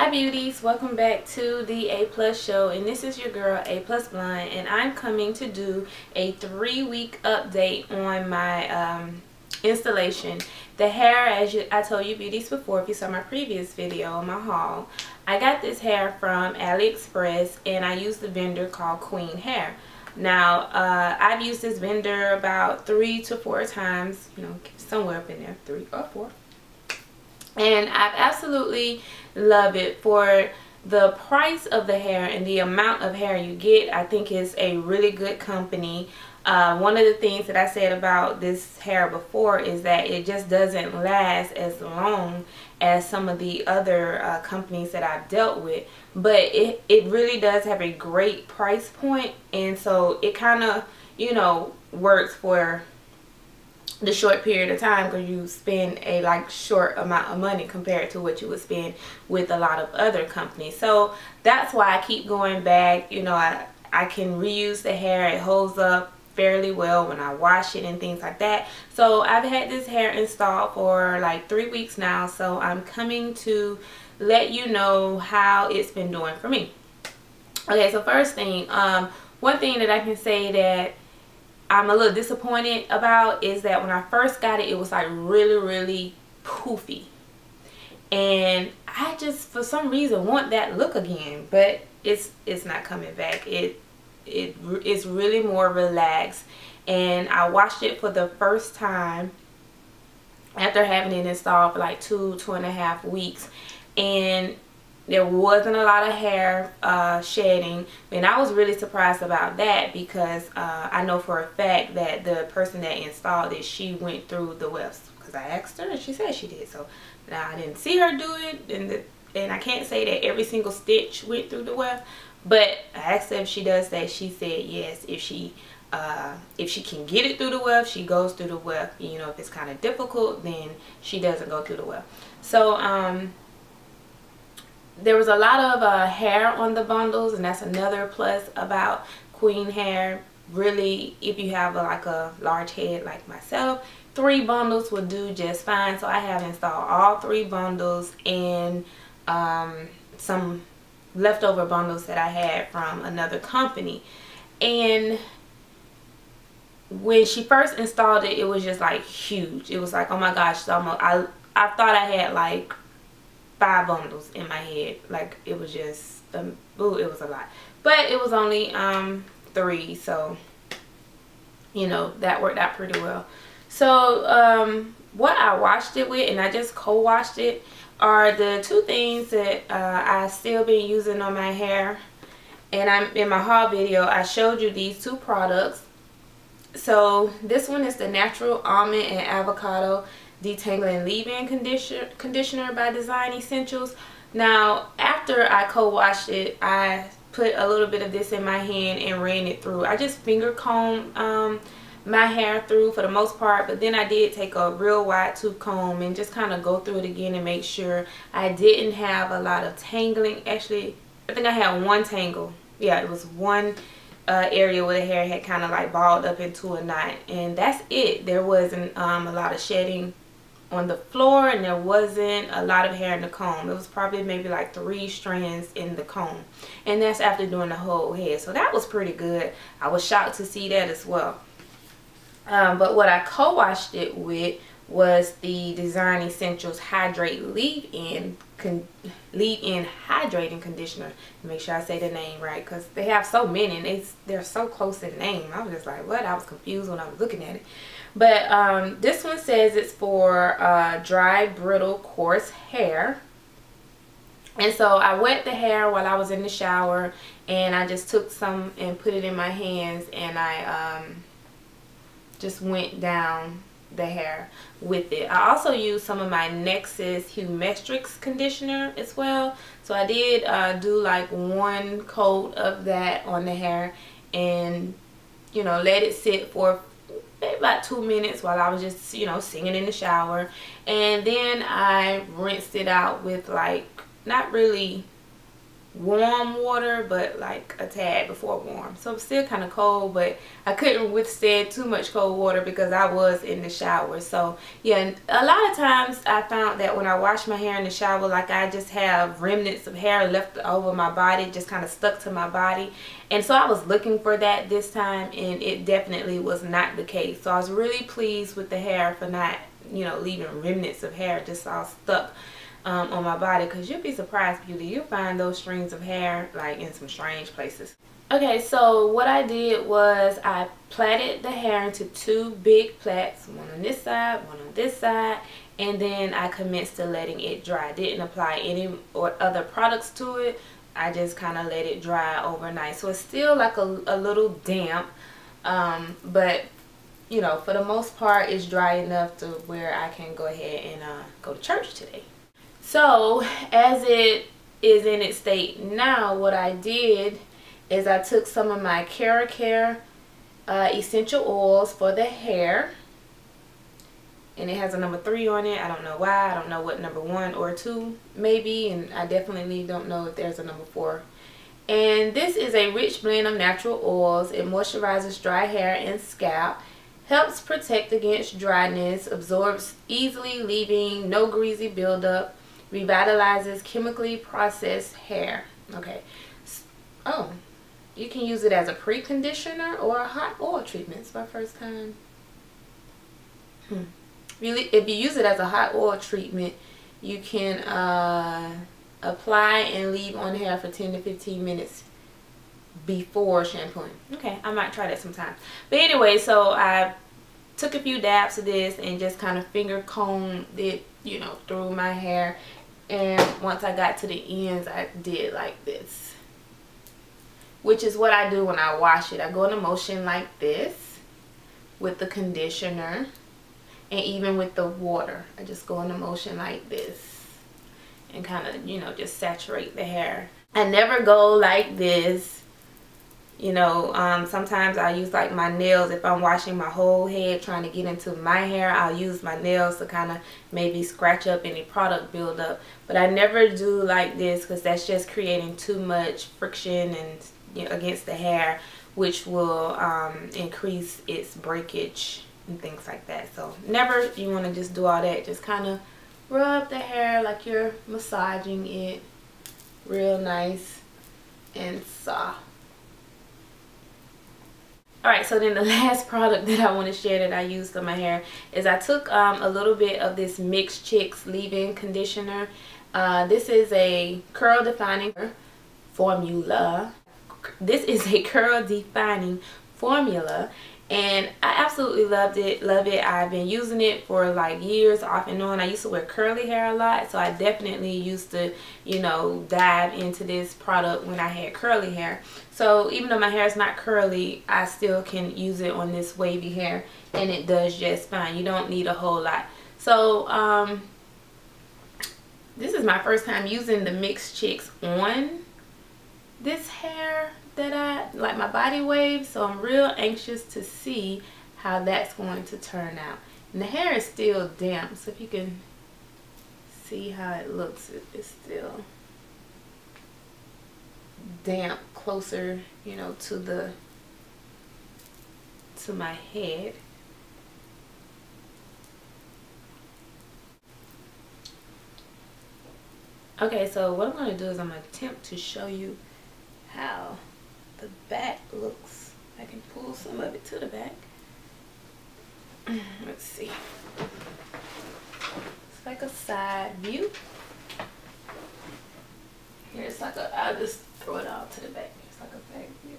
Hi beauties, welcome back to the A Plus show, and this is your girl A Plus Blonde, and I'm coming to do a 3-week update on my installation. The hair, as I told you beauties before, if you saw my previous video on my haul, I got this hair from AliExpress and I used the vendor called Queen Hair. Now I've used this vendor about 3 to 4 times, you know, somewhere up in there, 3 or 4. And I've absolutely love it. For the price of the hair and the amount of hair you get, I think it's a really good company. One of the things that I said about this hair before is that it just doesn't last as long as some of the other companies that I've dealt with, but it really does have a great price point, and so it kind of, you know, works for the short period of time, because you spend a short amount of money compared to what you would spend with a lot of other companies. So that's why I keep going back. You know, I can reuse the hair. It holds up fairly well when I wash it and things like that. So I've had this hair installed for like 3 weeks now, so I'm coming to let you know how it's been doing for me. Okay, so first thing, one thing that I can say that I'm a little disappointed about is that when I first got it, it was like really poofy, and I just for some reason want that look again, but it's not coming back. It's really more relaxed, and I washed it for the first time after having it installed for like 2.5 weeks, and there wasn't a lot of hair shedding, and I was really surprised about that, because I know for a fact that the person that installed it, she went through the wefts, because I asked her and she said she did. So now I didn't see her do it, and I can't say that every single stitch went through the weft, but I asked her if she does that. She said yes, if she can get it through the weft, she goes through the weft. You know, if it's kind of difficult, then she doesn't go through the weft. So there was a lot of hair on the bundles, and that's another plus about Queen Hair. Really, if you have like a large head like myself, 3 bundles will do just fine. So I have installed all 3 bundles and some leftover bundles that I had from another company. And when she first installed it, it was just like huge. It was like, oh my gosh, it's almost, I thought I had like 5 bundles in my head. Like, it was just ooh, it was a lot, but it was only 3, so you know, that worked out pretty well. So what I washed it with, and I just co-washed it, are the 2 things that I still been using on my hair. And I'm in my haul video, I showed you these 2 products. So this one is the Natural Almond and Avocado Detangling Leave-In Conditioner by Design Essentials. Now, after I co-washed it, I put a little bit of this in my hand and ran it through. I just finger combed my hair through for the most part, but then I did take a real wide tooth comb and just kind of go through it again and make sure I didn't have a lot of tangling. Actually, I think I had 1 tangle. Yeah, it was 1 area where the hair had kind of like balled up into a knot, and that's it. There wasn't a lot of shedding on the floor, and there wasn't a lot of hair in the comb. It was probably maybe like 3 strands in the comb, and that's after doing the whole head. So that was pretty good. I was shocked to see that as well. But what I co-washed it with was the Design Essentials Hydrate Leave-In Hydrating Conditioner. Make sure I say the name right, because they have so many and they're so close in name. I was just like, what? I was confused when I was looking at it. But this one says it's for dry, brittle, coarse hair. And so I wet the hair while I was in the shower, and I just took some and put it in my hands, and I just went down the hair with it. I also used some of my Nexxus Humestrix conditioner as well. So I did do like 1 coat of that on the hair, and you know, let it sit for maybe about 2 minutes while I was just, you know, singing in the shower. And then I rinsed it out with like, not really warm water, but like a tad before warm. So it's still kind of cold, but I couldn't withstand too much cold water because I was in the shower. So yeah, a lot of times I found that when I wash my hair in the shower, like I just have remnants of hair left over my body, just kind of stuck to my body. And so I was looking for that this time, and it definitely was not the case. So I was really pleased with the hair for not, you know, leaving remnants of hair just all stuck on my body, because you'll be surprised, beauty, you'll find those strings of hair like in some strange places. Okay, so what I did was I plaited the hair into 2 big plaits, one on this side, one on this side, and then I commenced to letting it dry. I didn't apply any or other products to it. I just kind of let it dry overnight. So it's still like a little damp, but you know, for the most part it's dry enough to where I can go ahead and go to church today. So as it is in its state now, what I did is I took some of my Care essential oils for the hair, and it has a number 3 on it. I don't know why. I don't know what number 1 or 2 maybe, and I definitely don't know if there's a number 4. And this is a rich blend of natural oils. It moisturizes dry hair and scalp, helps protect against dryness, absorbs easily, leaving no greasy buildup, revitalizes chemically processed hair. Okay. Oh, you can use it as a pre-conditioner or a hot oil treatment. It's my first time. Really, if you use it as a hot oil treatment, you can apply and leave on hair for 10 to 15 minutes before shampooing. Okay, I might try that sometime. But anyway, so I took a few dabs of this and just kind of finger combed it, you know, through my hair. And once I got to the ends, I did like this, which is what I do when I wash it. I go in a motion like this with the conditioner, and even with the water, I just go in a motion like this and kind of, you know, just saturate the hair. I never go like this. You know, sometimes I use like my nails. If I'm washing my whole head trying to get into my hair, I'll use my nails to kind of maybe scratch up any product buildup. But I never do like this, because that's just creating too much friction and, you know, against the hair, which will increase its breakage and things like that. So never, you want to just do all that. Just kind of rub the hair like you're massaging it, real nice and soft. Alright, so then the last product that I want to share that I used on my hair is I took a little bit of this Mixed Chicks leave-in conditioner. This is a curl defining formula. This is a curl defining formula, and I absolutely loved it. Love it. I've been using it for like years off and on. I used to wear curly hair a lot, so I definitely used to, you know, dive into this product when I had curly hair. So even though my hair is not curly, I still can use it on this wavy hair, and it does just fine. You don't need a whole lot. So this is my first time using the Mixed Chicks on this hair that I like, my body wave. So I'm real anxious to see how that's going to turn out. And the hair is still damp, so if you can see how it looks, it's still damp, closer, you know, to my head. Okay, so what I'm going to do is I'm going to attempt to show you how the back looks. I can pull some of it to the back. Let's see. It's like a side view. Here it's like a, I'll just throw it all to the back. It's like a back view.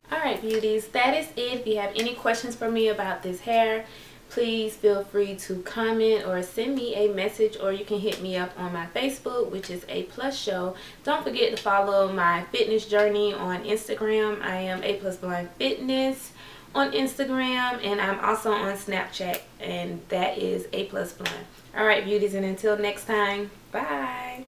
Alright, beauties, that is it. If you have any questions for me about this hair, please feel free to comment or send me a message, or you can hit me up on my Facebook, which is aplushow. Don't forget to follow my fitness journey on Instagram. I am aplusblondefitness on Instagram, and I'm also on Snapchat, and that is aplusblonde. Alright, beauties, and until next time, bye.